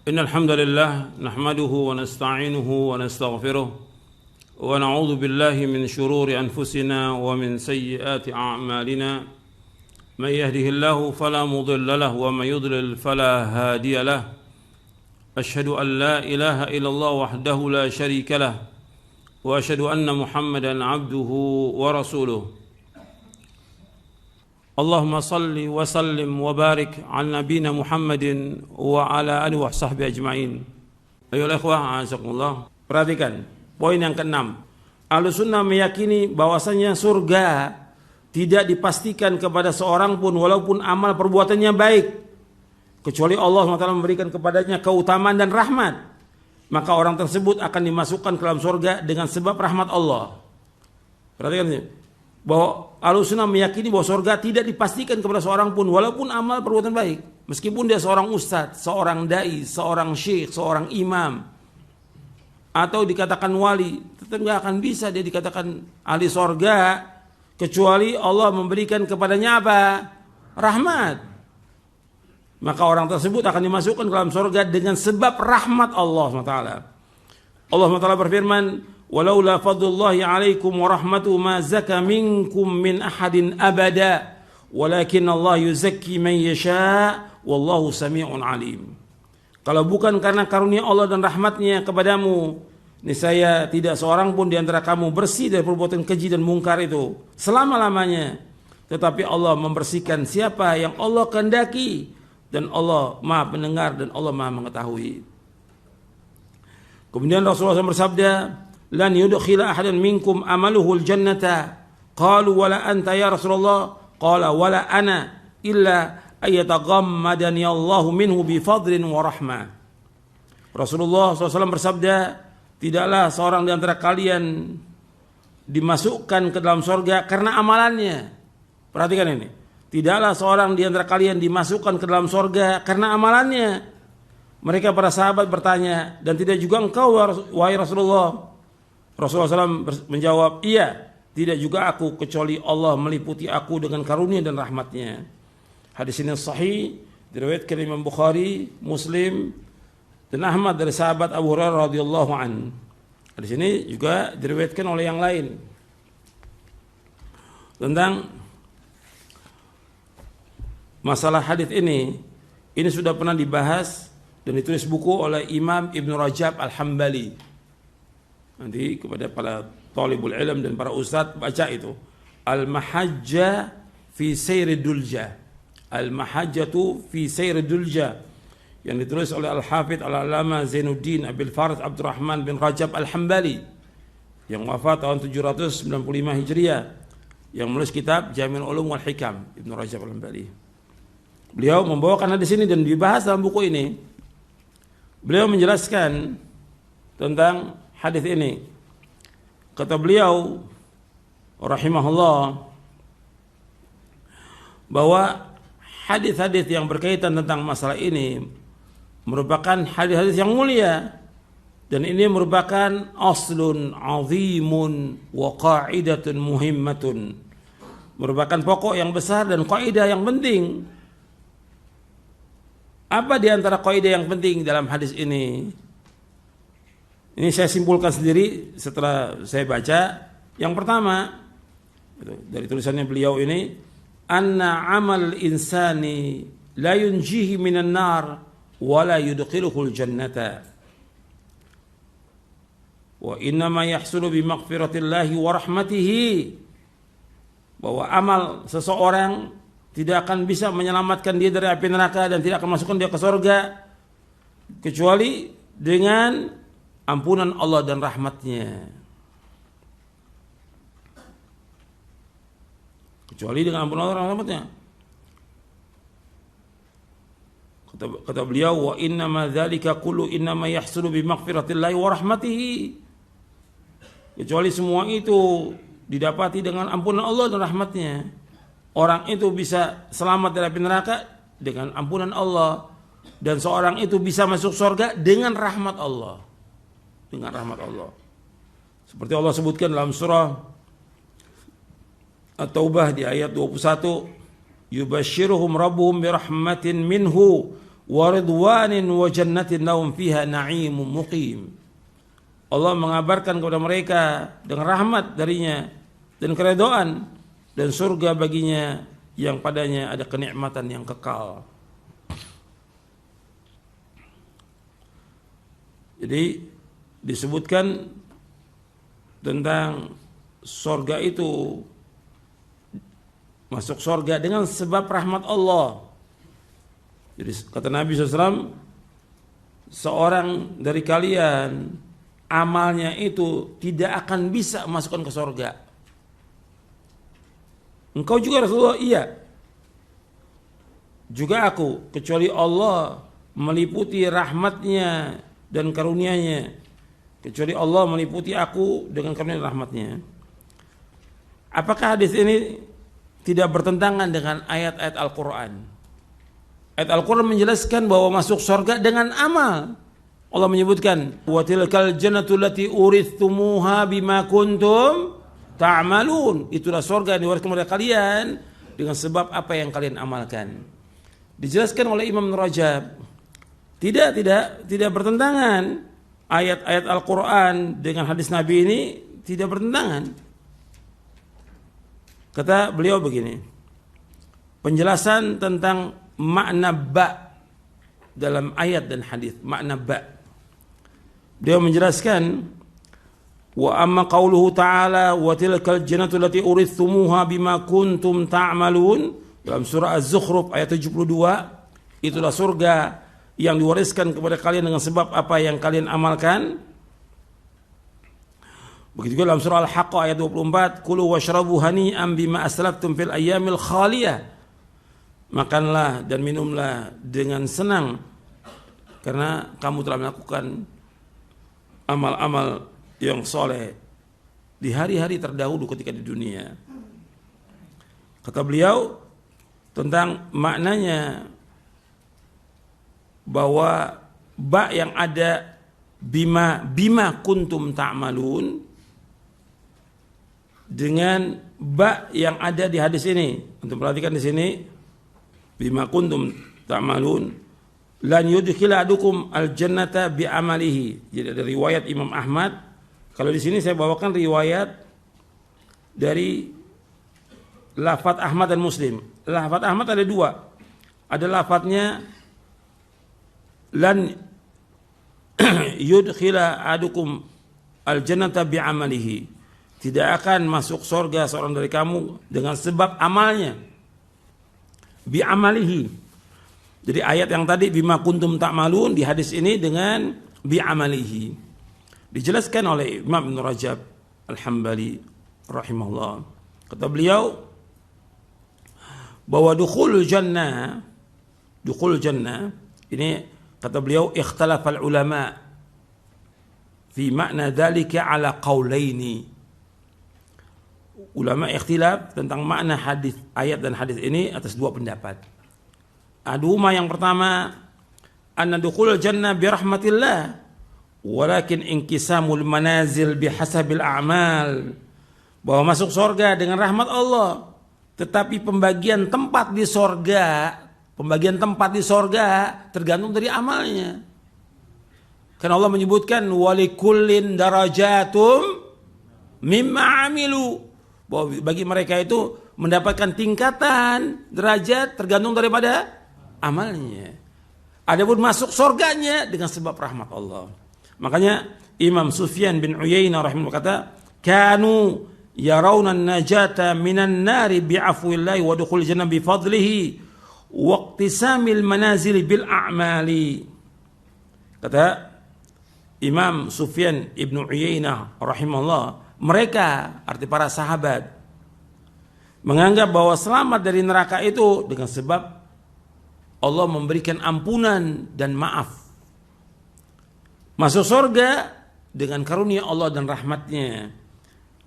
إن الحمد لله نحمده ونستعينه ونستغفره ونعوذ بالله من شرور أنفسنا ومن سيئات أعمالنا من يهده الله فلا مضل له ومن يضلل فلا هادي له أشهد أن لا إله إلا الله وحده لا شريك له وأشهد أن محمدا عبده ورسوله اللهم صل وسلم وبارك على نبينا محمد وعلى آله وصحبه أجمعين. Ayolah ikhwah, azakumullah. Perhatikan poin yang keenam. Ahlussunnah meyakini bahwasanya surga tidak dipastikan kepada seorang pun walaupun amal perbuatannya baik, kecuali Allah SWT memberikan kepadanya keutamaan dan rahmat. Maka orang tersebut akan dimasukkan ke dalam surga dengan sebab rahmat Allah. Perhatikan ini, bahwa Ahlussunnah meyakini bahwa surga tidak dipastikan kepada seorang pun walaupun amal perbuatan baik, meskipun dia seorang ustadz, seorang dai, seorang syekh, seorang imam, atau dikatakan wali, tetap tidak akan bisa dia dikatakan ahli surga kecuali Allah memberikan kepadanya apa? Rahmat. Maka orang tersebut akan dimasukkan ke dalam surga dengan sebab rahmat Allah SWT. Allah SWT berfirman, walaula fadlullahi alaikum wa rahmatuhu ma zaka minkum min ahadin abada walakin Allah yuzakki man yasha wallahu sami'un alim. Kalau bukan karena karunia Allah dan rahmatnya kepadamu, niscaya tidak seorang pun di antara kamu bersih dari perbuatan keji dan mungkar itu selama-lamanya. Tetapi Allah membersihkan siapa yang Allah kehendaki, dan Allah Maha pendengar dan Allah Maha mengetahui. Kemudian Rasulullah SAW bersabda, lan yudkhila ahadan minkum amaluhu aljannata. Qalu wala anta ya Rasulullah? Qala wala ana illa ayataghammadani Allahu minhu bifadlin wa rahmah. Rasulullah SAW bersabda, tidaklah seorang di antara kalian dimasukkan ke dalam surga karena amalannya. Perhatikan ini. Tidaklah seorang di antara kalian dimasukkan ke dalam surga karena amalannya. Mereka para sahabat bertanya, dan tidak juga engkau wahai Rasulullah? Rasulullah SAW menjawab, iya, tidak juga aku kecuali Allah meliputi aku dengan karunia dan rahmatnya. Hadis ini sahih, diriwayatkan Imam Bukhari, Muslim, dan Ahmad dari sahabat Abu Hurairah radhiyallahu an. Hadis ini juga diriwayatkan oleh yang lain. Tentang masalah hadis ini sudah pernah dibahas dan ditulis buku oleh Imam Ibn Rajab Al-Hambali. Nanti kepada para talibul ilm dan para ustadz baca itu. Al-Mahajjah fi Sayri Dulja. Al-Mahajjatu fi Sayri Dulja, yang ditulis oleh Al-Hafidh Al-Allamah Zainuddin Abil Farid Abdurrahman bin Rajab Al-Hambali, yang wafat tahun 795 Hijriah, yang menulis kitab Jami'ul Ulum wal Hikam, Ibn Rajab Al-Hambali. Beliau membawakan hadis ini dan dibahas dalam buku ini. Beliau menjelaskan tentang hadis ini. Kata beliau rahimahullah bahwa hadis-hadis yang berkaitan tentang masalah ini merupakan hadis-hadis yang mulia, dan ini merupakan aslun azimun wa qa'idatun muhimmatun, merupakan pokok yang besar dan kaidah yang penting. Apa di antara kaidah yang penting dalam hadis ini? Ini saya simpulkan sendiri setelah saya baca. Yang pertama, dari tulisannya beliau ini, anna amal insani la yunjihi minan nar wa la yudkhiluhul jannata. Wa innama yahsulu bi maghfiratillahi wa rahmatihi. Bahwa amal seseorang tidak akan bisa menyelamatkan dia dari api neraka dan tidak akan masukkan dia ke surga kecuali dengan ampunan Allah dan rahmatnya. Kecuali dengan ampunan Allah dan rahmatnya. Kata beliau, wa innama dzalika kullu innama yahsulu bi maghfiratillahi wa rahmatihi. Kecuali semua itu didapati dengan ampunan Allah dan rahmatnya. Orang itu bisa selamat dari api neraka dengan ampunan Allah, dan seorang itu bisa masuk surga dengan rahmat Allah. Dengan rahmat Allah. Seperti Allah sebutkan dalam surah At-Taubah di ayat 21, yubashshiruhum rabbuhum birahmatin minhu wa ridwanin wa jannatin lahum fiha na'imun muqim. Allah mengabarkan kepada mereka dengan rahmat darinya dan keridhaan dan surga baginya yang padanya ada kenikmatan yang kekal. Jadi disebutkan tentang surga itu, masuk surga dengan sebab rahmat Allah. Jadi kata Nabi SAW, seorang dari kalian amalnya itu tidak akan bisa masukkan ke surga. Engkau juga Rasulullah? Iya. Juga aku, kecuali Allah meliputi rahmatnya dan karunia-Nya. Kecuali Allah meliputi aku dengan karunia dan rahmatnya. Apakah hadis ini tidak bertentangan dengan ayat-ayat Al-Quran? Ayat Al-Quran menjelaskan bahwa masuk surga dengan amal. Allah menyebutkan, wa tilkal jannatu allati urithumuha bima kuntum ta'malun. Itulah surga yang diwariskan oleh kalian dengan sebab apa yang kalian amalkan. Dijelaskan oleh Imam Rajab, tidak bertentangan ayat-ayat Al-Quran dengan hadis Nabi ini, tidak bertentangan. Kata beliau begini, penjelasan tentang makna ba dalam ayat dan hadis, makna ba. Beliau menjelaskan, wa amma qauluhu ta'ala wa tilkal jannatu allati urithumuha bima kuntum ta'malun, dalam surah Az-Zukhruf ayat 72, itulah surga yang diwariskan kepada kalian dengan sebab apa yang kalian amalkan. Begitu juga dalam surah Al-Haqqah ayat 24, kulu washrabu hani'an bima aslaftum fil ayyamil khaliyah. Makanlah dan minumlah dengan senang karena kamu telah melakukan amal-amal yang soleh di hari-hari terdahulu ketika di dunia. Kata beliau tentang maknanya, bahwa ba yang ada bima kuntum ta'malun dengan ba yang ada di hadis ini. Untuk perhatikan di sini, bima kuntum ta'malun lan yudkhila adukum al-jannata bi amalihi. Jadi ada riwayat Imam Ahmad. Kalau di sini saya bawakan riwayat dari lafaz Ahmad dan Muslim. Lafaz Ahmad ada dua. Ada lafaznya lan yudkhila adukum al-jannata bi amalihi. Tidak akan masuk surga seorang dari kamu dengan sebab amalnya. Bi amalihi. Jadi ayat yang tadi bima kuntum ta'malun, di hadis ini dengan bi amalihi. Dijelaskan oleh Imam Ibn Rajab Al-Hambali rahimahullah. Kata beliau bahwa dukhulul jannah ini, kata beliau, ikhtalafal ulama fi makna dzalika ala qaulaini. Ulama ikhtilaf tentang makna hadis ayat dan hadis ini atas dua pendapat. Aduhuma, yang pertama, anna dukhulul jannah bi rahmatillah walakin inqisamul manazil bihasabil a'mal. Bahwa masuk surga dengan rahmat Allah, tetapi pembagian tempat di surga tergantung dari amalnya. Karena Allah menyebutkan walikullin darajatum mimma amilu, bahwa bagi mereka itu mendapatkan tingkatan derajat tergantung daripada amalnya. Adapun masuk surganya dengan sebab rahmat Allah. Makanya Imam Sufyan bin Uyainah rahimahullah kata, kanu yarawna an-najata minan nari bi'afwillahi wa dukhul jannah bi fadlihi waqtisamil manazil bil a'mali. Kata Imam Sufyan ibn Uyainah rahimahullah, mereka, arti para sahabat, menganggap bahwa selamat dari neraka itu dengan sebab Allah memberikan ampunan dan maaf. Masuk surga dengan karunia Allah dan rahmatnya.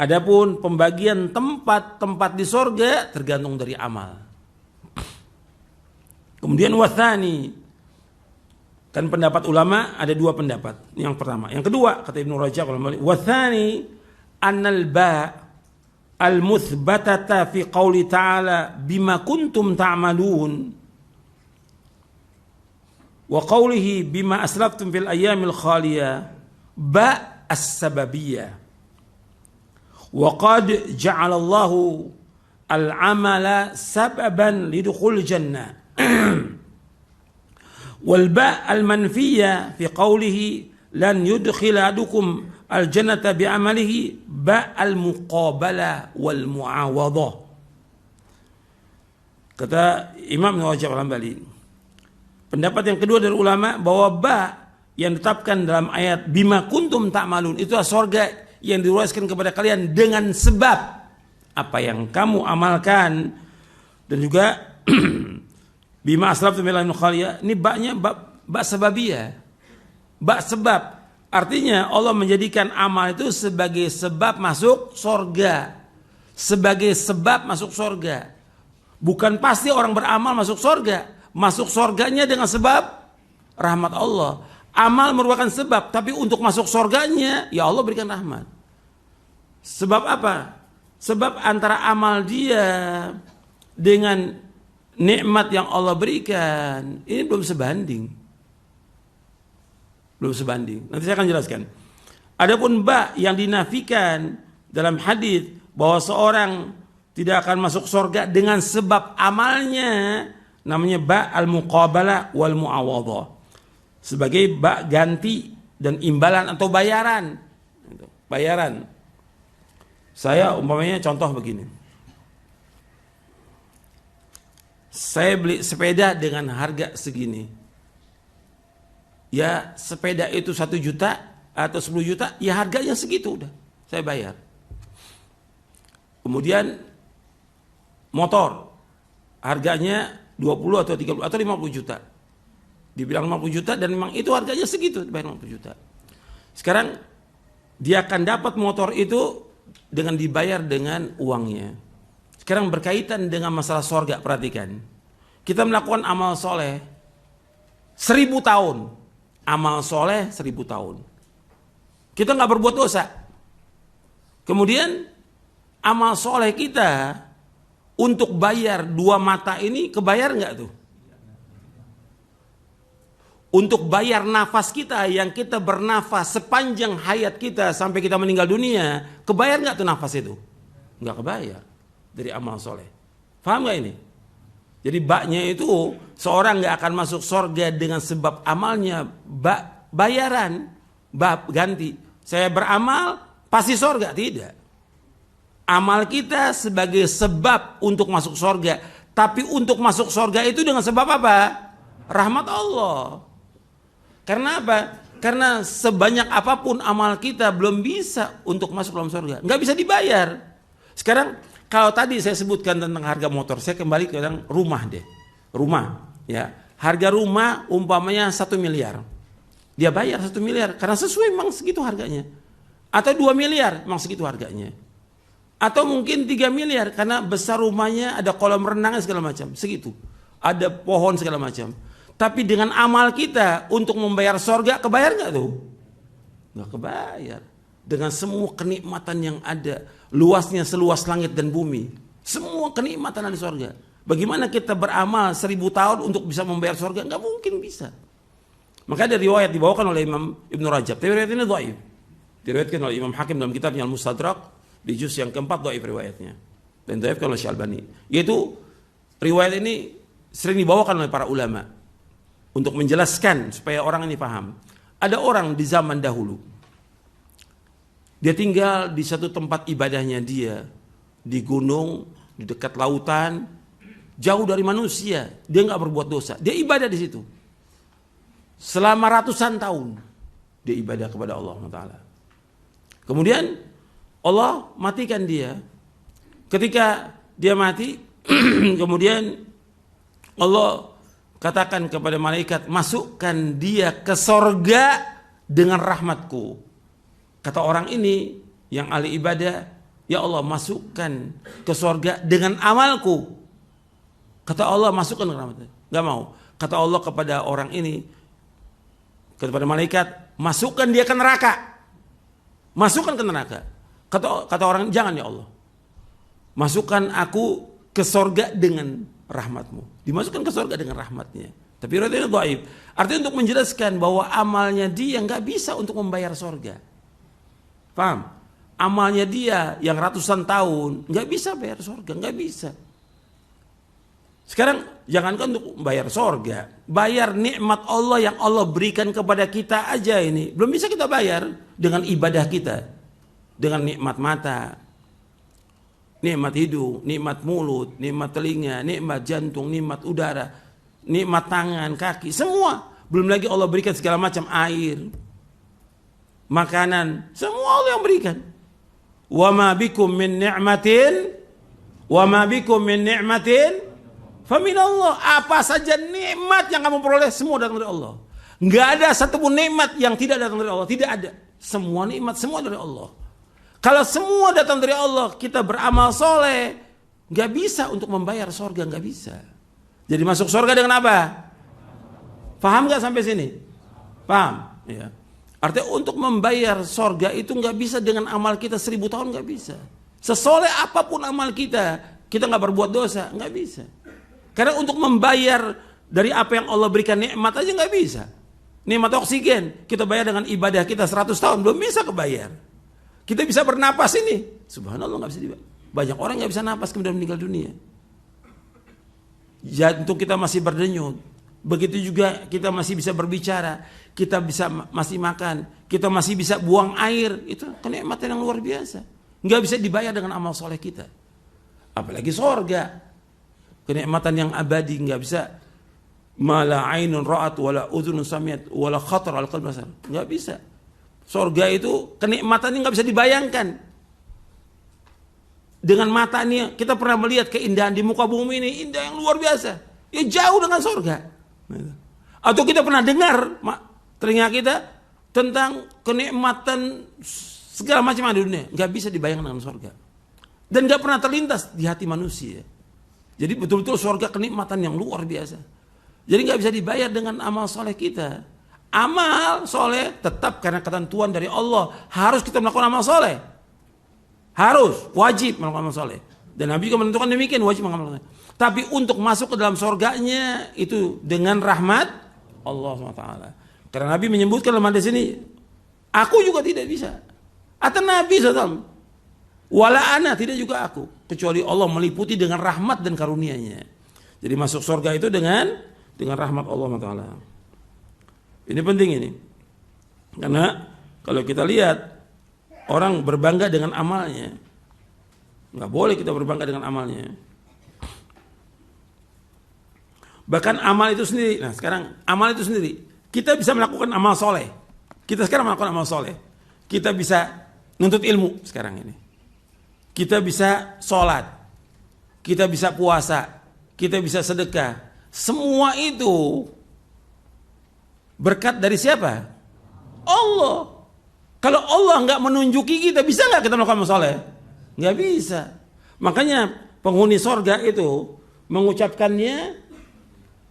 Adapun pembagian tempat di surga tergantung dari amal. Kemudian wathani, kan pendapat ulama ada dua pendapat. Yang pertama, yang kedua kata Ibnu Rajab, wathani annal ba al-muthbatata fi qauli ta'ala bima kuntum ta'malun. Wa qawlihi bima aslaftum fil ayyamil khaliyah ba as-sababiyah. Wa qad ja'alallahu al-amala sababan lidukhul jannah. Wal ba al-manfiyah fi qawlihi lan yudkhila adukum al-jannata bi'amalihi ba al-muqabalah wal mu'awadah. Kata Imam Ibnu Rajab Al-Hambali, pendapat yang kedua dari ulama bahwa ba yang ditetapkan dalam ayat bima kuntum ta'malun itu adalah surga yang diruaskan kepada kalian dengan sebab apa yang kamu amalkan, dan juga bima aslaftum fil ayyamil khaliyah, ini baknya bak sababiyah, bak sebab. Artinya Allah menjadikan amal itu sebagai sebab masuk surga, sebagai sebab masuk surga. Bukan pasti orang beramal masuk surga. Masuk surganya dengan sebab rahmat Allah. Amal merupakan sebab, tapi untuk masuk surganya ya Allah berikan rahmat. Sebab apa? Sebab antara amal dia dengan nikmat yang Allah berikan ini belum sebanding. Belum sebanding. Nanti saya akan jelaskan. Adapun ba yang dinafikan dalam hadis bahwa seorang tidak akan masuk surga dengan sebab amalnya, namanya ba al-muqabalah wal mu'awadhah. Sebagai ba ganti dan imbalan atau bayaran. Bayaran. Saya umpamanya contoh begini. Saya beli sepeda dengan harga segini. Ya sepeda itu 1 juta atau 10 juta, ya harganya segitu udah. Saya bayar. Kemudian motor harganya 20 atau 30 atau 50 juta. Dibilang 50 juta dan memang itu harganya segitu, dibayar 50 juta. Sekarang dia akan dapat motor itu dengan dibayar dengan uangnya. Sekarang berkaitan dengan masalah surga, perhatikan. Kita melakukan amal soleh 1000 tahun. Amal soleh 1000 tahun. Kita nggak berbuat dosa. Kemudian amal soleh kita untuk bayar 2 mata ini kebayar nggak tuh? Untuk bayar nafas kita yang kita bernafas sepanjang hayat kita sampai kita meninggal dunia, kebayar nggak tuh nafas itu? Nggak kebayar dari amal soleh. Paham nggak ini? Jadi baknya itu seorang nggak akan masuk surga dengan sebab amalnya, bayaran, ganti. Saya beramal pasti surga, tidak. Amal kita sebagai sebab untuk masuk surga. Tapi untuk masuk surga itu dengan sebab apa? Rahmat Allah. Karena apa? Karena sebanyak apapun amal kita belum bisa untuk masuk dalam surga. Nggak bisa dibayar. Sekarang kalau tadi saya sebutkan tentang harga motor, saya kembali ke rumah deh. Rumah. Ya. Harga rumah umpamanya 1 miliar. Dia bayar 1 miliar karena sesuai memang segitu harganya. Atau 2 miliar memang segitu harganya. Atau mungkin 3 miliar karena besar rumahnya, ada kolam renang segala macam, segitu. Ada pohon segala macam. Tapi dengan amal kita untuk membayar surga, kebayar nggak tuh? Nggak kebayar. Dengan semua kenikmatan yang ada, luasnya seluas langit dan bumi, semua kenikmatan ada di surga. Bagaimana kita beramal 1000 tahun untuk bisa membayar surga? Nggak mungkin bisa. Maka ada riwayat dibawakan oleh Imam Ibnu Rajab. Tapi riwayat ini dhaif. Diriwayatkan oleh Imam Hakim dalam kitabnya Al-Mustadrak. Di juz yang keempat dhaif riwayatnya. Dan dhaif oleh Syalbani. Yaitu riwayat ini sering dibawakan oleh para ulama untuk menjelaskan supaya orang ini paham. Ada orang di zaman dahulu. Dia tinggal di satu tempat ibadahnya dia, di gunung, di dekat lautan, jauh dari manusia. Dia nggak berbuat dosa. Dia ibadah di situ. Selama ratusan tahun dia ibadah kepada Allah Taala. Kemudian Allah matikan dia. Ketika dia mati, kemudian Allah katakan kepada malaikat, masukkan dia ke sorga dengan rahmatku. Kata orang ini yang ahli ibadah, ya Allah masukkan ke sorga dengan amalku. Kata Allah masukkan ke rahmatku. Gak mau. Kata Allah kepada orang ini, kepada malaikat, masukkan dia ke neraka. Masukkan ke neraka. Kata orang, jangan ya Allah. Masukkan aku ke sorga dengan rahmatmu. Dimasukkan ke sorga dengan rahmatnya. Tapi riwayatnya dhaif. Artinya untuk menjelaskan bahwa amalnya dia nggak bisa untuk membayar surga. Paham? Amalnya dia yang ratusan tahun nggak bisa bayar surga, nggak bisa. Sekarang jangankan untuk bayar surga, bayar nikmat Allah yang Allah berikan kepada kita aja ini belum bisa kita bayar dengan ibadah kita, dengan nikmat mata, nikmat hidung, nikmat mulut, nikmat telinga, nikmat jantung, nikmat udara, nikmat tangan, kaki, semua. Belum lagi Allah berikan segala macam air, makanan, semua Allah yang berikan. Wa ma bikum min ni'matin, wa ma bikum min ni'matin faminallah. Apa saja nikmat yang kamu peroleh semua datang dari Allah. Enggak ada satupun nikmat yang tidak datang dari Allah, tidak ada. Semua nikmat semua dari Allah. Kalau semua datang dari Allah, kita beramal soleh, nggak bisa untuk membayar surga, nggak bisa. Jadi masuk surga dengan apa? Paham nggak sampai sini? Paham? Ya. Artinya untuk membayar surga itu nggak bisa dengan amal kita 1000 tahun, nggak bisa. Sesoleh apapun amal kita nggak berbuat dosa, nggak bisa. Karena untuk membayar dari apa yang Allah berikan nikmat aja nggak bisa. Nikmat oksigen kita bayar dengan ibadah kita 100 tahun belum bisa kebayar. Kita bisa bernapas ini, subhanallah nggak bisa dibayar. Banyak orang nggak bisa napas kemudian meninggal dunia. Jantung kita masih berdenyut. Begitu juga kita masih bisa berbicara, kita bisa masih makan, kita masih bisa buang air. Itu kenikmatan yang luar biasa. Nggak bisa dibayar dengan amal soleh kita. Apalagi sorga. Kenikmatan yang abadi nggak bisa. Mala ainun ra'at wala udhunun sami'at wala khatar al qalbi basar. Nggak bisa. Sorga itu kenikmatannya nggak bisa dibayangkan. Dengan mata ini kita pernah melihat keindahan di muka bumi ini, indah yang luar biasa. Ya jauh dengan sorga. Atau kita pernah dengar telinga kita tentang kenikmatan segala macam di dunia, nggak bisa dibayangkan dengan sorga. Dan nggak pernah terlintas di hati manusia. Jadi betul-betul surga kenikmatan yang luar biasa. Jadi nggak bisa dibayar dengan amal soleh kita. Amal soleh tetap karena ketentuan dari Allah harus kita melakukan amal soleh. Harus, wajib melakukan amal soleh. Dan Nabi juga menentukan demikian, wajib melakukan amal soleh. Tapi untuk masuk ke dalam surganya itu dengan rahmat Allah SWT. Karena Nabi menyebutkan dalam hadis ini, aku juga tidak bisa. Atau Nabi SAW. Wala ana, tidak juga aku, kecuali Allah meliputi dengan rahmat dan karunia-Nya. Jadi masuk surga itu dengan rahmat Allah Taala. Ini penting ini. Karena kalau kita lihat orang berbangga dengan amalnya, nggak boleh kita berbangga dengan amalnya. Bahkan amal itu sendiri. Nah sekarang amal itu sendiri, kita bisa melakukan amal soleh. Kita sekarang melakukan amal soleh. Kita bisa nuntut ilmu sekarang ini. Kita bisa sholat, kita bisa puasa, kita bisa sedekah. Semua itu berkat dari siapa? Allah. Kalau Allah nggak menunjuki kita, bisa nggak kita melakukan amal soleh? Nggak bisa. Makanya penghuni sorga itu mengucapkannya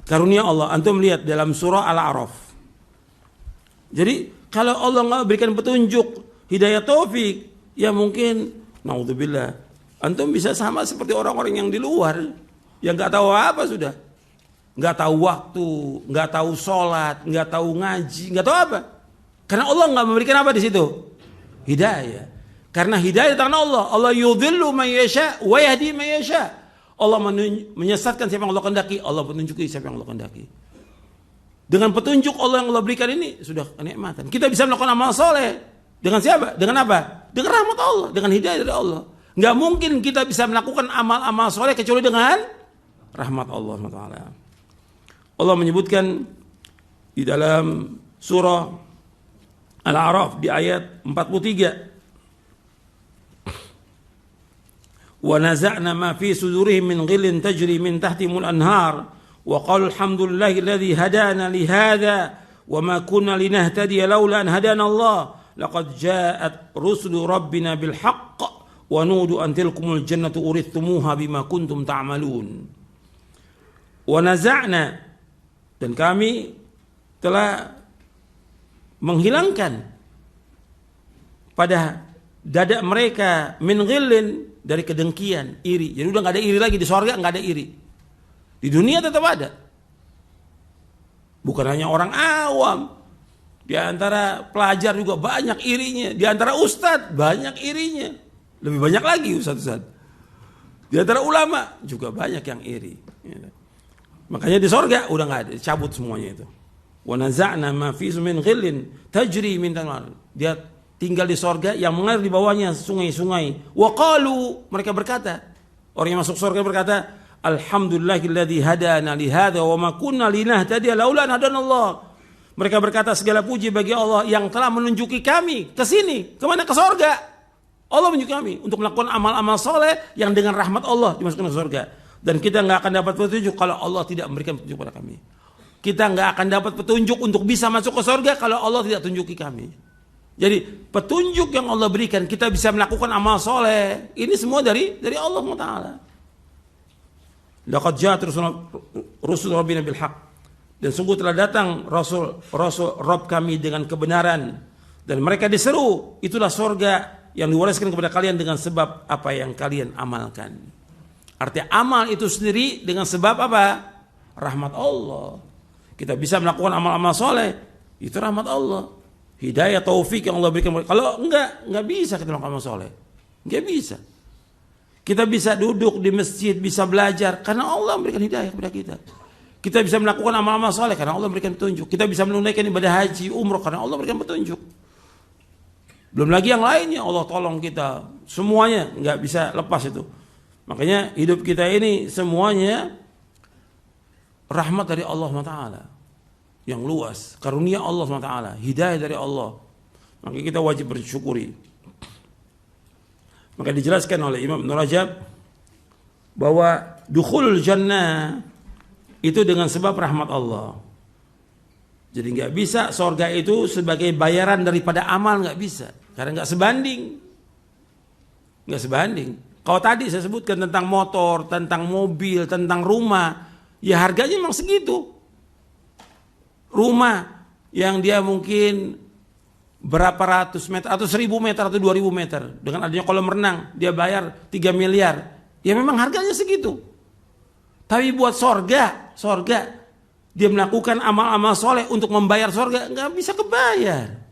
karunia Allah. Antum lihat dalam surah Al-A'raf. Jadi kalau Allah nggak berikan petunjuk, hidayah taufik, ya mungkin naudzubillah, antum bisa sama seperti orang-orang yang di luar yang nggak tahu apa sudah, nggak tahu waktu, nggak tahu sholat, nggak tahu ngaji, nggak tahu apa. Karena Allah nggak memberikan apa di situ, hidayah. Karena hidayah tangan Allah. Allah yudhillu man yasha wa yahdi man yasha. Allah menyesatkan siapa yang Allah kehendaki, Allah menunjuki siapa yang Allah kehendaki. Dengan petunjuk Allah yang Allah berikan ini sudah kenikmatan. Kita bisa melakukan amal soleh. Dengan siapa? Dengan apa? Dengan rahmat Allah, dengan hidayah dari Allah. Nggak mungkin kita bisa melakukan amal-amal soleh kecuali dengan rahmat Allah SWT. Allah menyebutkan di dalam surah Al-A'raf di ayat 43. Wa naza'na ma fi sudurihim min ghillin tajri min tahtihimul anhar wa qalu alhamdulillahi alladhi hadana li hadha wa ma kunna linahtadiya laula an hadana Allah. Laqad ja'at rusulu rabbina bil haqq wa nudu an tilkumul jannatu urithumuha bima kuntum ta'malun. Wa naza'na, dan kami telah menghilangkan pada dada mereka min ghillin, dari kedengkian, iri. Jadi udah enggak ada iri lagi di surga, enggak ada iri. Di dunia tetap ada. Bukan hanya orang awam. Di antara pelajar juga banyak irinya. Di antara ustadz banyak irinya. Lebih banyak lagi ustadz-ustadz. Di antara ulama juga banyak yang iri. Makanya di sorga udah nggak ada, cabut semuanya itu. Wa naza'na ma fi min ghillin tajri min tanwar. Dia tinggal di sorga yang mengalir di bawahnya sungai-sungai. Wa qalu, mereka berkata, orang yang masuk sorga berkata, alhamdulillahilladzi hadana li hadza wa ma kunna linahtadiya laula an hadanallah. Mereka berkata, segala puji bagi Allah yang telah menunjuki kami ke sini, kemana? Ke sorga. Allah menunjuk kami untuk melakukan amal-amal soleh yang dengan rahmat Allah dimasukkan ke surga. Dan kita nggak akan dapat petunjuk kalau Allah tidak memberikan petunjuk pada kami. Kita nggak akan dapat petunjuk untuk bisa masuk ke surga kalau Allah tidak tunjuki kami. Jadi petunjuk yang Allah berikan, kita bisa melakukan amal soleh, ini semua dari Allah Taala. Laqad ja'at rusul rabbina bil haqq. Dan sungguh telah datang rasul Rabb kami dengan kebenaran. Dan mereka diseru, itulah surga yang diwariskan kepada kalian dengan sebab apa yang kalian amalkan. Artinya amal itu sendiri dengan sebab apa? Rahmat Allah. Kita bisa melakukan amal-amal soleh, itu rahmat Allah. Hidayah, taufik yang Allah berikan. Kalau enggak bisa kita melakukan amal soleh. Enggak bisa. Kita bisa duduk di masjid, bisa belajar karena Allah memberikan hidayah kepada kita. Kita bisa melakukan amal-amal soleh karena Allah memberikan petunjuk. Kita bisa menunaikan ibadah haji, umroh karena Allah memberikan petunjuk. Belum lagi yang lainnya, Allah tolong kita. Semuanya nggak bisa lepas itu. Makanya hidup kita ini semuanya rahmat dari Allah SWT. Yang luas. Karunia Allah SWT. Hidayah dari Allah. Maka kita wajib bersyukuri. Maka dijelaskan oleh Imam Ibn Rajab bahwa dukhulul jannah itu dengan sebab rahmat Allah. Jadi nggak bisa sorga itu sebagai bayaran daripada amal, nggak bisa, karena nggak sebanding. Kalau tadi saya sebutkan tentang motor, tentang mobil, tentang rumah, ya harganya memang segitu. Rumah yang dia mungkin berapa ratus meter, atau 1000 meter, atau 2000 meter, dengan adanya kolam renang, dia bayar 3 miliar, ya memang harganya segitu. Tapi buat sorga dia melakukan amal-amal soleh untuk membayar sorga, nggak bisa kebayar.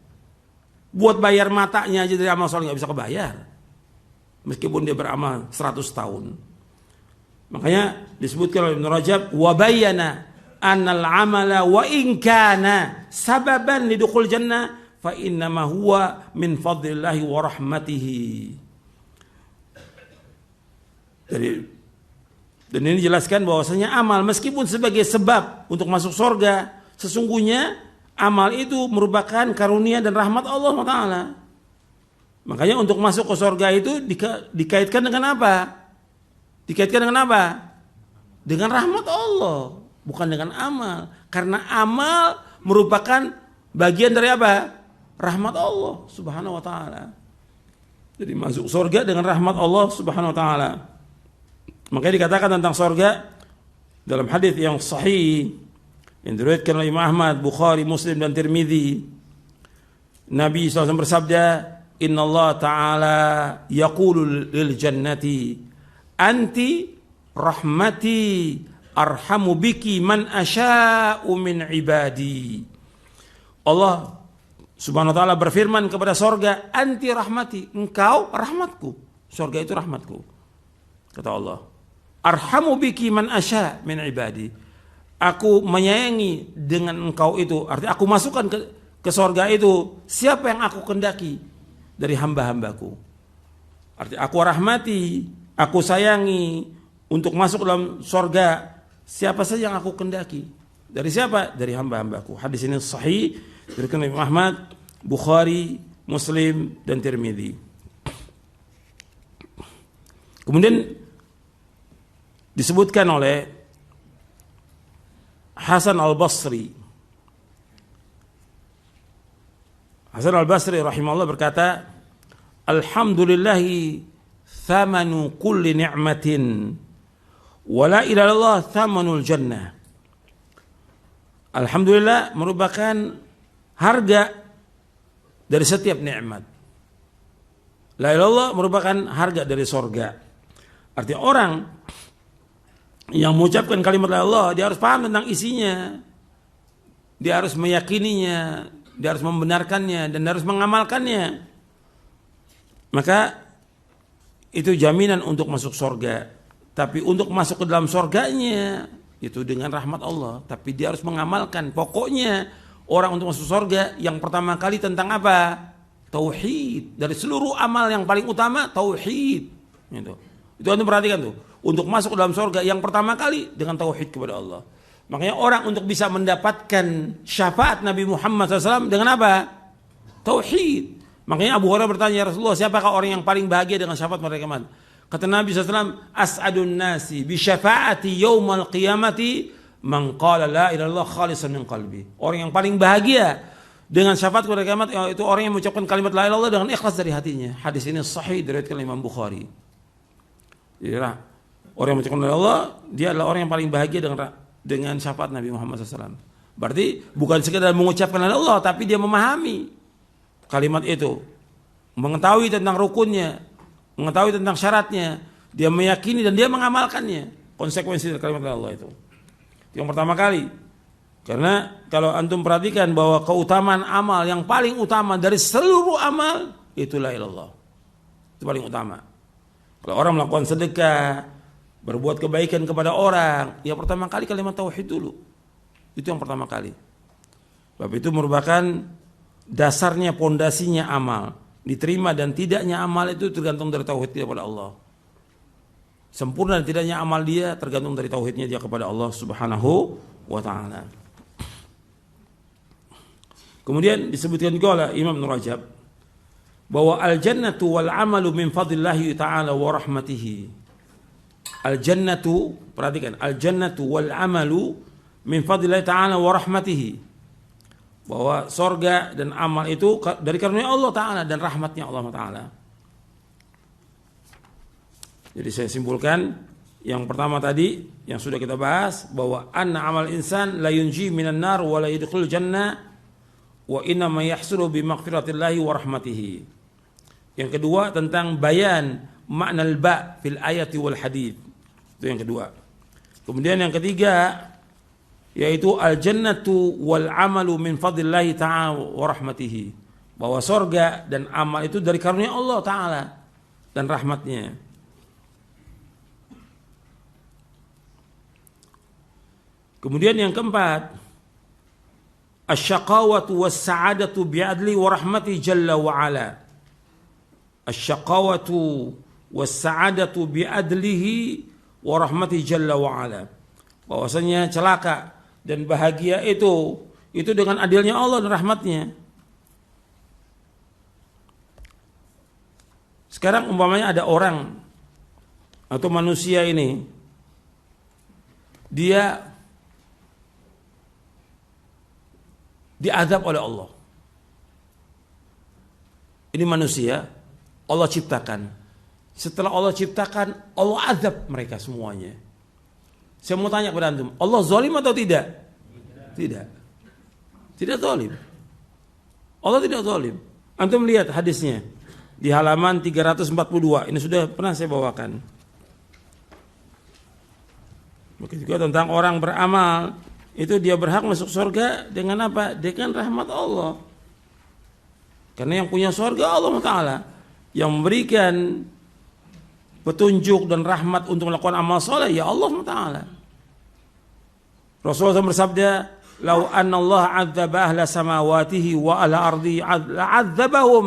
Buat bayar matanya aja dari amal soleh nggak bisa kebayar, meskipun dia beramal 100 tahun. Makanya disebutkan oleh Ibnu Rajab, wa bayyana annal amala wa in kana sababan lidukhul jannah fa innama huwa min fadlillahi wa rahmatihi. Dan ini dijelaskan bahwasanya amal meskipun sebagai sebab untuk masuk surga, sesungguhnya amal itu merupakan karunia dan rahmat Allah Taala. Makanya untuk masuk ke surga itu dikaitkan dengan apa? Dikaitkan dengan apa? Dengan rahmat Allah, bukan dengan amal. Karena amal merupakan bagian dari apa? Rahmat Allah Subhanahu wa taala. Jadi masuk surga dengan rahmat Allah Subhanahu wa taala. Makanya dikatakan tentang surga dalam hadis yang sahih yang diriwayatkan oleh Imam Ahmad, Bukhari, Muslim dan Tirmidzi. Nabi SAW bersabda, "Inna Allah Ta'ala yaqulu lil jannati anti rahmati arhamu biki man asya'u min ibadi." Allah Subhanahu wa taala berfirman kepada surga, "Anti rahmati, engkau rahmatku." Surga itu rahmatku. Kata Allah, "Arhamu biki man asya min ibadi." Aku menyayangi dengan engkau itu, artinya aku masukkan ke surga itu siapa yang aku kendaki dari hamba-hambaku. Artinya aku rahmati, aku sayangi untuk masuk dalam surga siapa saja yang aku kendaki. Dari siapa? Dari hamba-hambaku. Hadis ini sahih dari Imam Ahmad, Bukhari, Muslim dan Tirmidzi. Kemudian disebutkan oleh Hasan al-Basri. Hasan al-Basri rahimahullah berkata, "Alhamdulillahi thamanu kulli ni'matin wa la ilaha illallah thamanul jannah." Alhamdulillah merupakan harga dari setiap nikmat. La ilaha illallah merupakan harga dari surga. Artinya orang yang mengucapkan kalimat la ilaha illallah dia harus paham tentang isinya. dia harus meyakininya, dia harus membenarkannya, dan harus mengamalkannya. Maka itu jaminan untuk masuk surga. Tapi untuk masuk ke dalam surganya itu dengan rahmat Allah. Tapi dia harus mengamalkan. Pokoknya orang untuk masuk surga yang pertama kali tentang apa? Tauhid. Dari seluruh amal yang paling utama tauhid. Itu Anda perhatikan tuh. Untuk masuk ke dalam surga yang pertama kali dengan tauhid kepada Allah. Makanya orang untuk bisa mendapatkan syafaat Nabi Muhammad SAW dengan apa? Tauhid. Makanya Abu Hurairah bertanya, ya Rasulullah, siapakah orang yang paling bahagia dengan syafaat mereka kemarin? Kata Nabi SAW, as'adun nasi bi syafaati yaumal qiyamati man qala la ilaha illallah khalisan min qalbi. Orang yang paling bahagia dengan syafaat pada kiamat itu orang yang mengucapkan kalimat la ilaha illallah dengan ikhlas dari hatinya. Hadis ini sahih diriwayatkan Imam Bukhari. Jadi orang yang mengucapkan la ilaha illallah, dia adalah orang yang paling bahagia dengan syafaat Nabi Muhammad SAW. Berarti bukan sekedar mengucapkan la ilaha illallah, tapi dia memahami kalimat itu, mengetahui tentang rukunnya, mengetahui tentang syaratnya, dia meyakini dan dia mengamalkannya. Konsekuensi dari kalimat Allah itu yang pertama kali. Karena kalau antum perhatikan bahwa keutamaan amal yang paling utama dari seluruh amal itu la ilaha illallah. Itu paling utama. Kalau orang melakukan sedekah, berbuat kebaikan kepada orang, ya pertama kali kalimat tauhid dulu. Itu yang pertama kali. Sebab itu merupakan dasarnya, pondasinya amal. Diterima dan tidaknya amal itu tergantung dari tauhid dia kepada Allah. Sempurna dan tidaknya amal dia tergantung dari tauhidnya dia kepada Allah Subhanahu wa taala. Kemudian disebutkan juga oleh Imam Ibnu Rajab bahwa al-jannatu wal 'amalu min fadlillahi ta'ala wa rahmatihi. Al-jannatu, perhatikan, al-jannatu wal 'amalu min fadlillahi ta'ala wa rahmatihi. Bahwa sorga dan amal itu dari karunia Allah Ta'ala dan rahmatnya Allah Ta'ala. Jadi saya simpulkan yang pertama tadi yang sudah kita bahas bahwa anna amal insan la yunji minan nar wa la yadkhulul jannah wa inna ma yahsulu bi maghfiratillahi wa rahmatihi. Yang kedua tentang bayan makna al-ba fil ayati wal hadits. Itu yang kedua. Kemudian yang ketiga yaitu al-jannatu wal amalu min fadlillahi ta'ala wa rahmatihi. Bahwa surga dan amal itu dari karunia Allah Ta'ala dan rahmatnya. Kemudian yang keempat, asy-syaqawatu was-sa'adatu bi'adli wa rahmati jalla wa ala. Asy-syaqawatu was-sa'adatu bi'adlihi wa rahmati jalla wa ala. Bahwasanya celaka dan bahagia itu dengan adilnya Allah dan rahmatnya. Sekarang umpamanya ada orang atau manusia ini, dia diazab oleh Allah. Ini manusia Allah ciptakan. Setelah Allah ciptakan, Allah azab mereka semuanya. Saya mau tanya kepada antum, Allah zalim atau tidak? Tidak. Tidak zalim. Allah tidak zalim. Antum lihat hadisnya di halaman 342. Ini sudah pernah saya bawakan. Begitu juga tentang orang beramal, itu dia berhak masuk surga dengan apa? Dengan rahmat Allah. Karena yang punya surga Allah Ta'ala, yang memberikan petunjuk dan rahmat untuk melakukan amal soleh ya Allah Ta'ala. Rasulullah SAW bersabda, "Lau anna Allah 'adzaba ahla samawatihi wa ahla ardi la'adzabahum.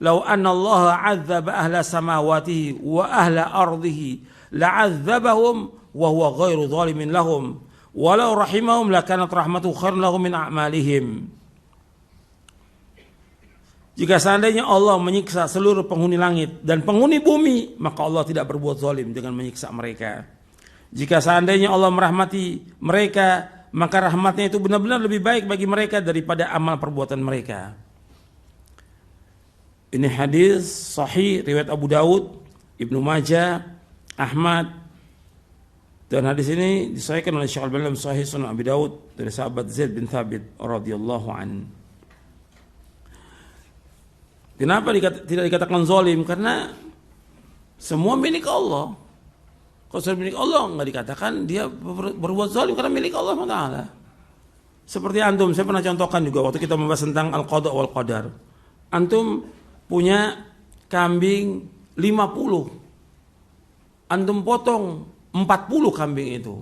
Lau anna Allah 'adzaba ahla samawatihi wa ahla ardihi la'adzabahum wa huwa ghairu zalimin lahum. Walau rahimahum lakanat rahmatu khairan lahum min a'malihim." Jika seandainya Allah menyiksa seluruh penghuni langit dan penghuni bumi, maka Allah tidak berbuat zalim dengan menyiksa mereka. Jika seandainya Allah merahmati mereka, maka rahmatnya itu benar-benar lebih baik bagi mereka daripada amal perbuatan mereka. Ini hadis sahih riwayat Abu Daud, Ibnu Majah, Ahmad. Dan hadis ini disahihkan oleh Syekh Al-Albani dalam Sahih Sunan Abi Daud dari sahabat Zaid bin Thabit radhiyallahu an. Kenapa tidak dikatakan zalim? Karena semua milik Allah. Kalau sudah milik Allah enggak dikatakan dia berbuat zalim karena milik Allah Taala. Seperti antum, saya pernah contohkan juga waktu kita membahas tentang al-qada wal qadar. Antum punya kambing 50. Antum potong 40 kambing itu.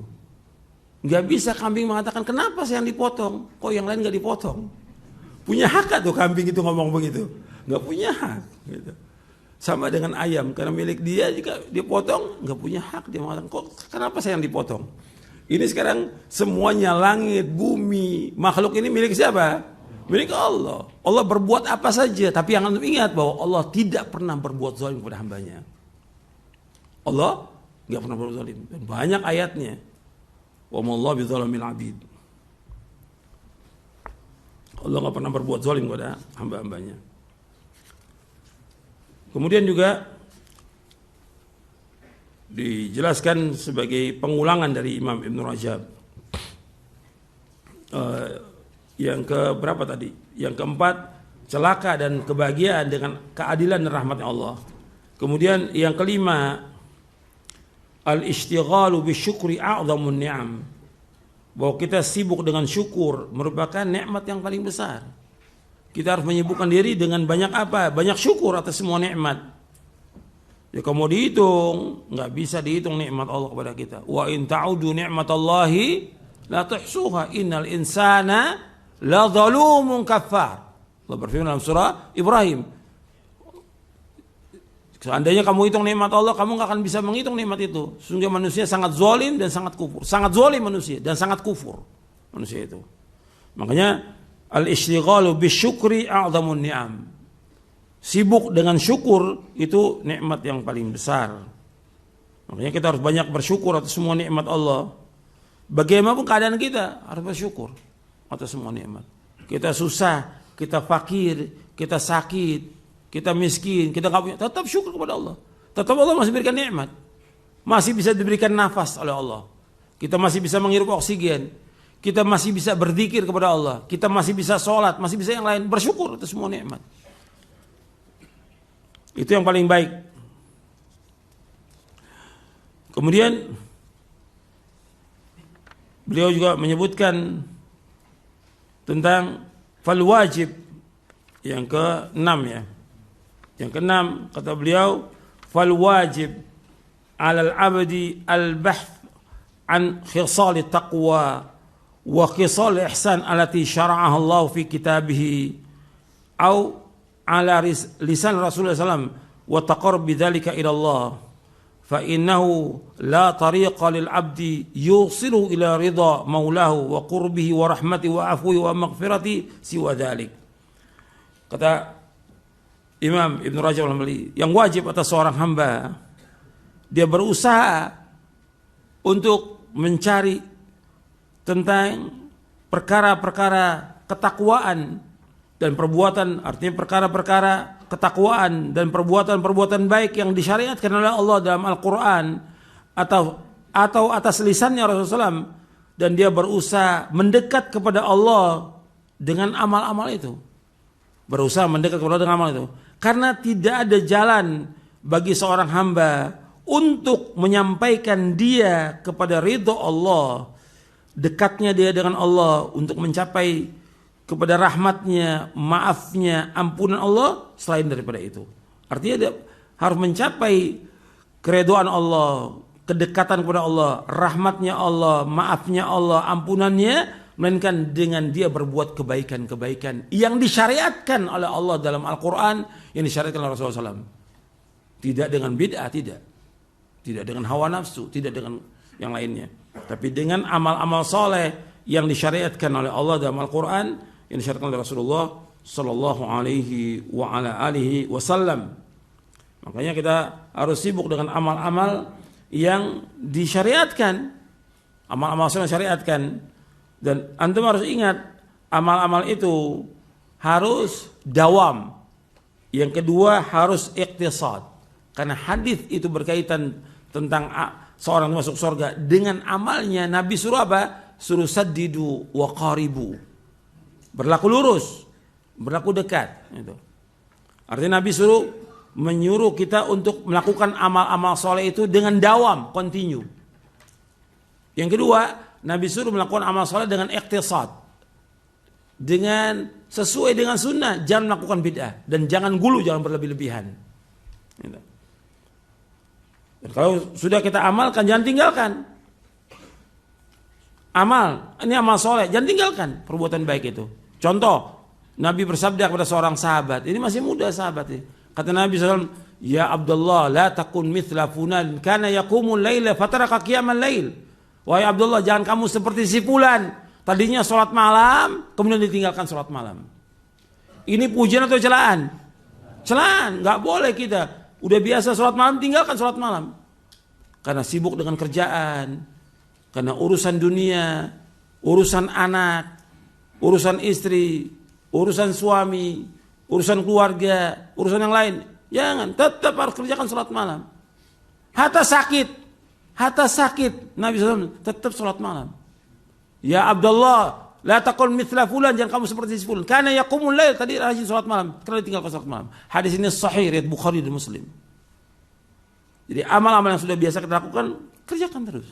Nggak bisa kambing mengatakan, kenapa saya yang dipotong? Kok yang lain nggak dipotong? Punya hak tuh kambing itu ngomong begitu? Nggak punya hak. Gitu. Sama dengan ayam, karena milik dia jika dia potong, nggak punya hak. Dia mengatakan, kok kenapa saya yang dipotong? Ini sekarang semuanya langit, bumi, makhluk ini milik siapa? Milik Allah. Allah berbuat apa saja, tapi yang antum ingat bahwa Allah tidak pernah berbuat zalim kepada hambanya. Allah nggak pernah berbuat zalim. Dan banyak ayatnya. Wa mallahu bizalamil abid. Allah nggak pernah berbuat zalim kepada hamba-hambanya. Kemudian juga dijelaskan sebagai pengulangan dari Imam Ibn Rajab. Yang keberapa tadi? Yang keempat, celaka dan kebahagiaan dengan keadilan dan rahmatnya Allah. Kemudian yang kelima, al-ishtighalu bisyukri a'zamun ni'am. Bahwa kita sibuk dengan syukur merupakan nikmat yang paling besar. Kita harus menyibukkan diri dengan banyak apa? Banyak syukur atas semua nikmat. Ya kalau mau dihitung, nggak bisa dihitung nikmat Allah kepada kita. Wa in ta'udu ni'matallahi la tuhsuha innal insana la zalumun kafar. Allah berfirman dalam surah Ibrahim. Seandainya kamu hitung nikmat Allah, kamu nggak akan bisa menghitung nikmat itu. Sesungguhnya manusia sangat zalim dan sangat kufur. Sangat zalim manusia dan sangat kufur manusia itu. Makanya al-ishtighalu bisyukri a'zamun ni'am. Sibuk dengan syukur itu nikmat yang paling besar. Makanya kita harus banyak bersyukur atas semua nikmat Allah. Bagaimanapun keadaan kita harus bersyukur atas semua nikmat. Kita susah, kita fakir, kita sakit, kita miskin, kita nggak punya, tetap syukur kepada Allah. Tetap Allah masih berikan nikmat, masih bisa diberikan nafas oleh Allah. Kita masih bisa menghirup oksigen, kita masih bisa berzikir kepada Allah, kita masih bisa sholat, masih bisa yang lain, bersyukur atas semua nikmat. Itu yang paling baik. Kemudian beliau juga menyebutkan tentang fal wajib yang ke-6 ya. Yang ke-6 kata beliau, fal wajib 'alal 'abdi al-bahth an khisal taqwa wa khisal ihsan allati syara'aha Allah fi kitabih au ala lisan Rasulullah SAW wa taqarrub bidzalika ila Allah fa innahu la tariqa lil 'abdi yusilu ila ridha maulahu wa qurbihi wa rahmati wa afwi wa maghfirati siwa dzalik. Kata Imam Ibn Rajab al-Hambali, yang wajib atas seorang hamba, dia berusaha untuk mencari tentang perkara-perkara ketakwaan dan perbuatan, artinya perkara-perkara ketakwaan dan perbuatan-perbuatan baik yang disyariatkan oleh Allah dalam Al-Quran atau atas lisannya Rasulullah SAW, dan dia berusaha mendekat kepada Allah dengan amal-amal itu. Berusaha mendekat kepada Allah dengan amal itu. Karena tidak ada jalan bagi seorang hamba untuk menyampaikan dia kepada ridho Allah, dekatnya dia dengan Allah untuk mencapai kepada rahmatnya, maafnya, ampunan Allah selain daripada itu. Artinya dia harus mencapai keridhaan Allah, kedekatan kepada Allah, rahmatnya Allah, maafnya Allah, ampunannya, melainkan dengan dia berbuat kebaikan-kebaikan yang disyariatkan oleh Allah dalam Al-Quran, yang disyariatkan oleh Rasulullah SAW. Tidak dengan bid'ah, tidak dengan hawa nafsu, tidak dengan yang lainnya, tapi dengan amal-amal soleh yang disyariatkan oleh Allah dalam Al-Quran, yang disyariatkan oleh Rasulullah Sallallahu Alaihi wa ala alihi Wasallam. Makanya kita harus sibuk dengan amal-amal yang disyariatkan, amal-amal yang disyariatkan. Dan antum harus ingat, amal-amal itu harus dawam. Yang kedua harus iqtisad. Karena hadis itu berkaitan tentang seorang masuk surga dengan amalnya. Nabi suruh apa? Suruh saddidu wa qaribu. Berlaku lurus, berlaku dekat. Itu. Artinya Nabi menyuruh kita untuk melakukan amal-amal soleh itu dengan dawam, continue. Yang kedua, Nabi suruh melakukan amal soleh dengan iqtisad, dengan sesuai dengan sunnah, jangan melakukan bid'ah dan jangan gulu, jangan berlebih-lebihan. Gitu. Dan kalau sudah kita amalkan, jangan tinggalkan. Amal, ini amal soleh, jangan tinggalkan perbuatan baik itu. Contoh, Nabi bersabda kepada seorang sahabat, ini masih muda sahabat ini. Kata Nabi SAW, ya Abdullah, la takun mithla fulan, kana yaqumul laila fataraka qiyamal lail. Wahai Abdullah, jangan kamu seperti si fulan, tadinya sholat malam, kemudian ditinggalkan sholat malam. Ini pujian atau celaan? Celaan, nggak boleh kita. Udah biasa sholat malam, tinggalkan sholat malam. Karena sibuk dengan kerjaan, karena urusan dunia, urusan anak, urusan istri, urusan suami, urusan keluarga, urusan yang lain. Jangan, tetap harus kerjakan sholat malam. Hatta sakit, Nabi SAW tetap sholat malam. Ya Abdullah, la taqul mithla fulan, jangan kamu seperti si fulan. Karena yaqumul lail, tadi rajin sholat malam, karena ditinggalkan sholat malam. Hadis ini sahih riwayat Bukhari dan Muslim. Jadi amal-amal yang sudah biasa kita lakukan, kerjakan terus.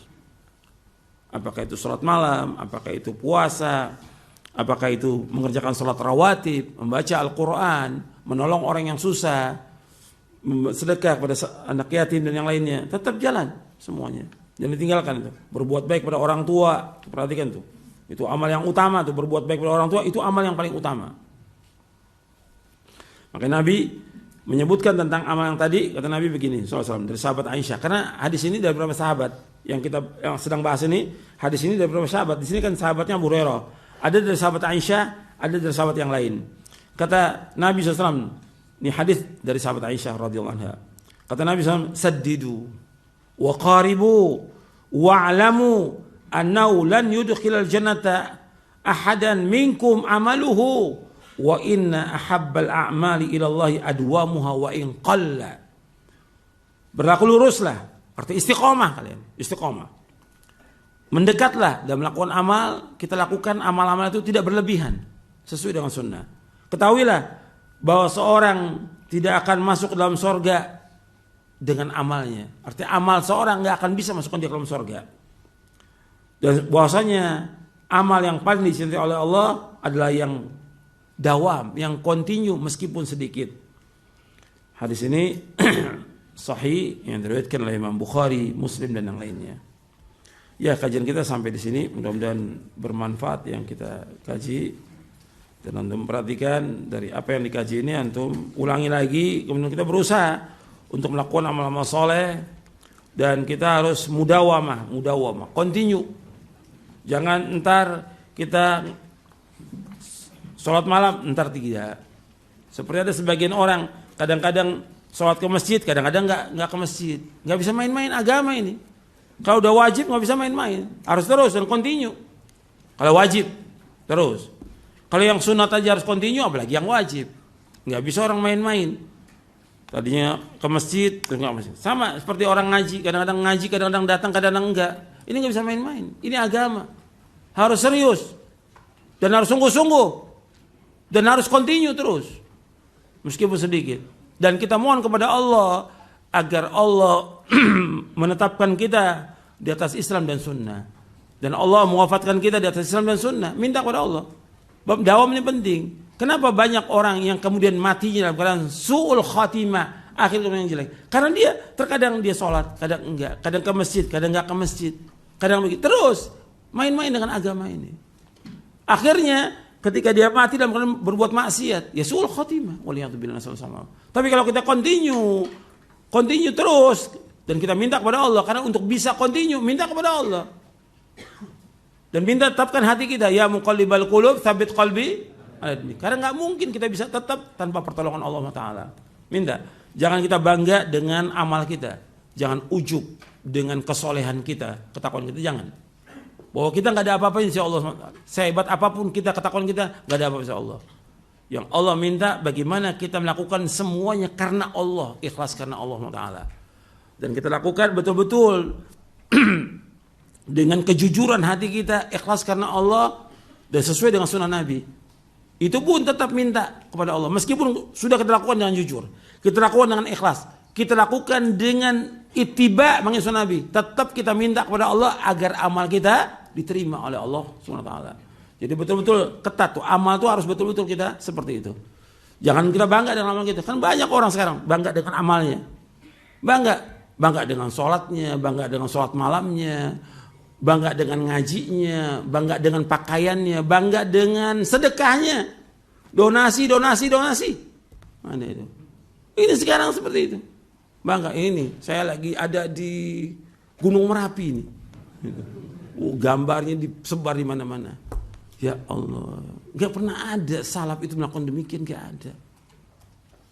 Apakah itu sholat malam, apakah itu puasa, apakah itu mengerjakan sholat rawatib, membaca Al-Quran, menolong orang yang susah, sedekah kepada anak yatim dan yang lainnya, tetap jalan semuanya. Jangan ditinggalkan itu. Berbuat baik pada orang tua, perhatikan tuh. Itu amal yang utama tuh, berbuat baik pada orang tua itu amal yang paling utama. Maka Nabi menyebutkan tentang amal yang tadi, kata Nabi begini, SAW, dari sahabat Aisyah. Karena hadis ini dari beberapa sahabat yang sedang bahas ini, hadis ini dari beberapa sahabat. Di sini kan sahabatnya Abu Hurairah. Ada dari sahabat Aisyah, ada dari sahabat yang lain. Kata Nabi SAW, ini hadis dari sahabat Aisyah radhiyallahu anha. Kata Nabi SAW, saddidu wa qaribu wa'lamu annahu lan yudkhilal jannata ahadan minkum amaluhu wa inna ahabbal a'mali ilallahi adwamuha wa in qalla. Berlaku luruslah, arti istiqomah kalian, istiqomah. Mendekatlah dalam melakukan amal, kita lakukan amal-amal itu tidak berlebihan, sesuai dengan sunnah. Ketahuilah bahwa seorang tidak akan masuk ke dalam sorga dengan amalnya. Artinya amal seorang nggak akan bisa masukkan dia ke dalam sorga. Dan bahwasanya amal yang paling dicintai oleh Allah adalah yang dawam, yang kontinu meskipun sedikit. Hadis ini sahih yang diriwayatkan oleh Imam Bukhari, Muslim dan yang lainnya. Ya, kajian kita sampai di sini, mudah-mudahan bermanfaat yang kita kaji. Dan antum perhatikan dari apa yang dikaji ini, antum ulangi lagi, kemudian kita berusaha untuk melakukan amal-amal soleh, dan kita harus mudawamah, continue. Jangan entar kita sholat malam, entar tidak. Seperti ada sebagian orang kadang-kadang sholat ke masjid, kadang-kadang nggak ke masjid. Nggak bisa main-main agama ini. Kalau udah wajib nggak bisa main-main, harus terus dan continue. Kalau wajib terus. Kalau yang sunat aja harus continue, apalagi yang wajib. Nggak bisa orang main-main. Tadinya ke masjid, terus nggak masjid. Sama seperti orang ngaji, kadang-kadang ngaji, kadang-kadang datang, kadang-kadang enggak. Ini nggak bisa main-main. Ini agama. Harus serius dan harus sungguh-sungguh dan harus continue terus, meskipun sedikit. Dan kita mohon kepada Allah agar Allah menetapkan kita di atas Islam dan Sunnah, dan Allah mewafatkan kita di atas Islam dan Sunnah. Minta kepada Allah. Bab dawam ini penting. Kenapa banyak orang yang kemudian matinya dalam keadaan su'ul khatimah, akhir yang jelek? Karena dia terkadang dia sholat, kadang enggak, kadang ke masjid, kadang enggak ke masjid, kadang begitu. Terus main-main dengan agama ini. Akhirnya ketika dia mati dalam keadaan berbuat maksiat, ya su'ul khatimah. Waliyadzubillah. Tapi kalau kita continue terus, dan kita minta kepada Allah, karena untuk bisa continue minta kepada Allah. Dan minta tetapkan hati kita, ya muqallibal qulub tsabit qalbi. Karena nggak mungkin kita bisa tetap tanpa pertolongan Allah Taala. Minta, jangan kita bangga dengan amal kita, jangan ujub dengan kesolehan kita, ketakwaan kita, jangan. Bahwa kita nggak ada apa-apa insya Allah. Sehebat apapun kita, ketakwaan kita nggak ada apa-apa insya Allah. Yang Allah minta bagaimana kita melakukan semuanya karena Allah, ikhlas karena Allah Taala. Dan kita lakukan betul-betul dengan kejujuran hati kita, ikhlas karena Allah dan sesuai dengan sunnah Nabi. Itu pun tetap minta kepada Allah, meskipun sudah kita lakukan dengan jujur, kita lakukan dengan ikhlas, kita lakukan dengan ittiba mengikuti sunnah Nabi, tetap kita minta kepada Allah agar amal kita diterima oleh Allah Subhanahu wa taala. Jadi betul-betul ketat tuh, amal tuh harus betul-betul kita seperti itu. Jangan kita bangga dengan amal kita. Kan banyak orang sekarang bangga dengan amalnya. Bangga dengan sholatnya, bangga dengan sholat malamnya, bangga dengan ngajinya, bangga dengan pakaiannya, bangga dengan sedekahnya, donasi. Mana itu? Ini sekarang seperti itu. Bangga ini, saya lagi ada di Gunung Merapi ini. Gambarnya disebar di mana-mana. Ya Allah, nggak pernah ada salaf itu melakukan demikian, nggak ada.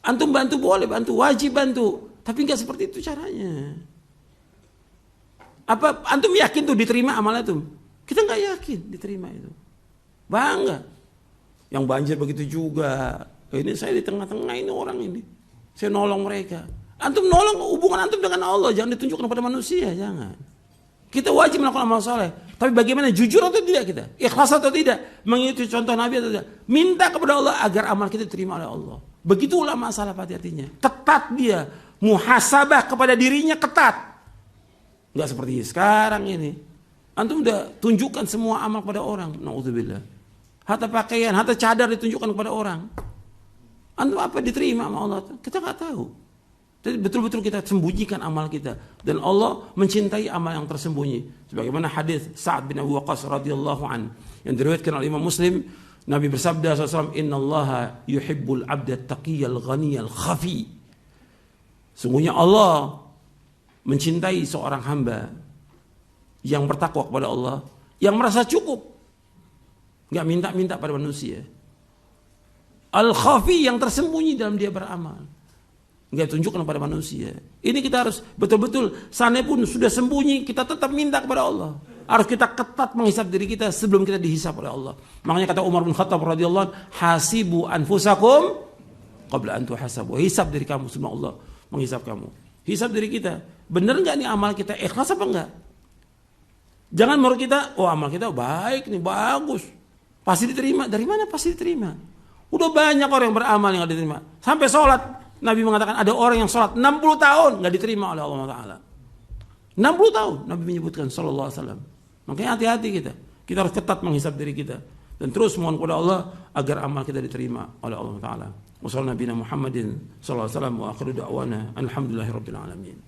Antum bantu boleh bantu, wajib bantu, tapi nggak seperti itu caranya. Apa antum yakin tuh diterima amalnya tuh? Kita nggak yakin diterima itu. Bangga. Yang banjir begitu juga. Ini saya di tengah-tengah ini orang ini, saya nolong mereka. Antum nolong hubungan antum dengan Allah, jangan ditunjukkan kepada manusia, jangan. Kita wajib melakukan amal soleh, tapi bagaimana jujur atau tidak kita, ikhlas atau tidak, mengikuti contoh Nabi atau tidak, minta kepada Allah agar amal kita diterima oleh Allah. Begitu ulama salaf artinya, ketat dia, muhasabah kepada dirinya ketat, nggak seperti sekarang ini. Antum udah tunjukkan semua amal kepada orang, naudzubillah. Hatta pakaian, hatta cadar ditunjukkan kepada orang. Antum apa diterima sama Allah? Kita nggak tahu. Jadi betul-betul kita sembunyikan amal kita, dan Allah mencintai amal yang tersembunyi. Sebagaimana hadis Sa'ad bin Abi Waqqas radhiyallahu an yang diriwayatkan oleh Imam Muslim, Nabi bersabda SAW, "Innallaha yuhibbul 'abda taqiyal ghaniyal khafi." Sungguhnya Allah mencintai seorang hamba yang bertakwa kepada Allah, yang merasa cukup, enggak minta-minta pada manusia. Al-khafi, yang tersembunyi dalam dia beramal, nggak tunjukkan kepada manusia. Ini kita harus betul-betul, sana pun sudah sembunyi, kita tetap minta kepada Allah. Harus kita ketat menghisap diri kita sebelum kita dihisap oleh Allah. Makanya kata Umar bin Khattab radhiyallahu anhu, hasibu anfusakum qabla an tuhasabu. Hisap diri kamu sebelum Allah menghisap kamu. Hisap diri kita, benar nggak nih amal kita, ikhlas apa enggak? Jangan menurut kita, oh amal kita baik nih, bagus, pasti diterima. Dari mana pasti diterima? Udah banyak orang yang beramal yang nggak diterima. Sampai sholat, Nabi mengatakan ada orang yang sholat 60 tahun nggak diterima oleh Allah Ta'ala. 60 tahun Nabi menyebutkan sallallahu alaihi wasallam. Makanya hati-hati kita. Kita harus ketat menghisap diri kita dan terus mohon kepada Allah agar amal kita diterima oleh Allah Ta'ala. Wassallallahu Nabi Muhammadin sallallahu alaihi wasallam wa akhiru da'wana alhamdulillahirabbil alamin.